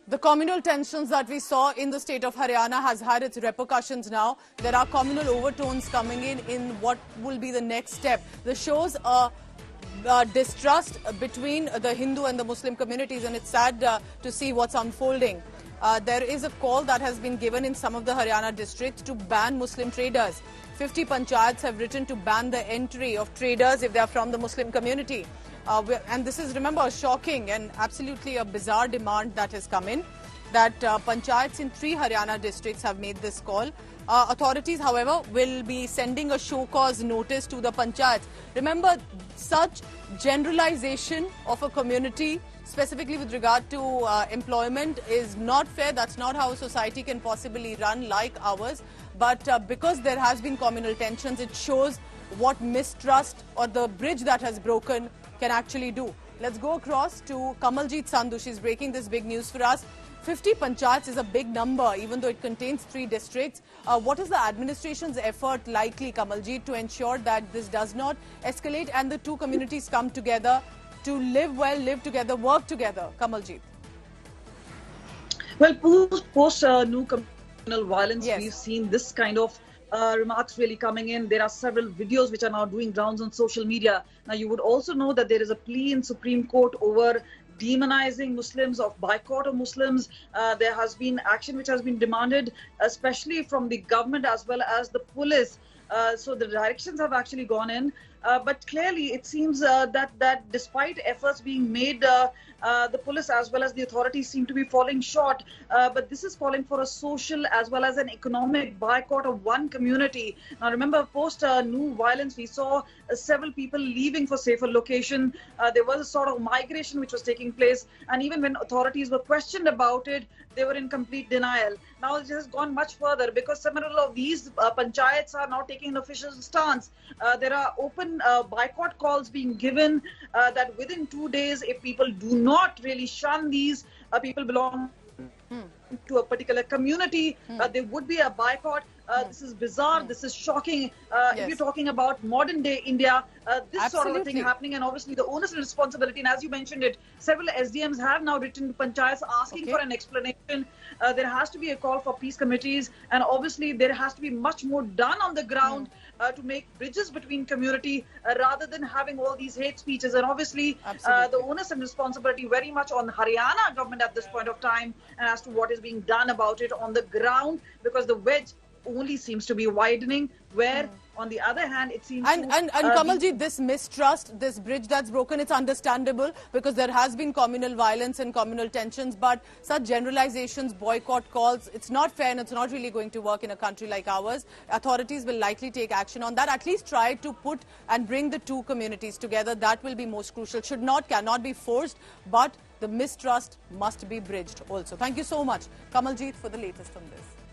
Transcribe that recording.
The communal tensions that we saw in the state of Haryana has had its repercussions now. There are communal overtones coming in what will be the next step. This shows a distrust between the Hindu and the Muslim communities, and it's sad to see what's unfolding. There is a call that has been given in some of the Haryana districts to ban Muslim traders. 50 panchayats have written to ban the entry of traders if they are from the Muslim community. And this is, remember, a shocking and absolutely a bizarre demand that has come in, that panchayats in 3 Haryana districts have made this call. Authorities, however, will be sending a show cause notice to the panchayats. Remember, such generalization of a community, specifically with regard to employment, is not fair. That's not how a society can possibly run like ours. But because there has been communal tensions, it shows what mistrust or the bridge that has broken can actually do. Let's go across to Kamaljit Sandhu. She's breaking this big news for us. 50 panchayats is a big number, even though it contains 3 districts. What is the administration's effort likely, Kamaljit, to ensure that this does not escalate and the 2 communities come together to live well, live together, work together? Kamaljit. Well, post-Nuh communal violence, yes, we've seen this kind of remarks really coming in. There are several videos which are now doing rounds on social media. Now, you would also know that there is a plea in Supreme Court over demonizing Muslims, of boycott of Muslims. There has been action which has been demanded, especially from the government as well as the police. So the directions have actually gone in. But clearly, it seems that despite efforts being made, the police as well as the authorities seem to be falling short. But this is calling for a social as well as an economic boycott of one community. Now, remember, post-Nuh violence, we saw several people leaving for safer location. There was a sort of migration which was taking place. And even when authorities were questioned about it, they were in complete denial. Now it has gone much further because several of these panchayats are now taking an official stance. There are open boycott calls being given that within 2 days, if people do not really shun these people belong to a particular community, there would be a boycott. This is bizarre. This is shocking. Yes. If you're talking about modern day India, this Absolutely. sort of a thing happening, and obviously the onus and responsibility, and as you mentioned it, several SDMs have now written to panchayats asking for an explanation. There has to be a call for peace committees, and obviously there has to be much more done on the ground to make bridges between community rather than having all these hate speeches. And obviously the onus and responsibility very much on Haryana government at this point of time, and as to what is being done about it on the ground, because the wedge only seems to be widening, where on the other hand it seems and Kamalji, this mistrust, this bridge that's broken, it's understandable because there has been communal violence and communal tensions, but such generalizations, boycott calls, it's not fair and it's not really going to work in a country like ours. Authorities will likely take action on that, at least try to put and bring the 2 communities together. That will be most crucial. Cannot be forced, but the mistrust must be bridged also. Thank you so much, Kamaljit, for the latest on this.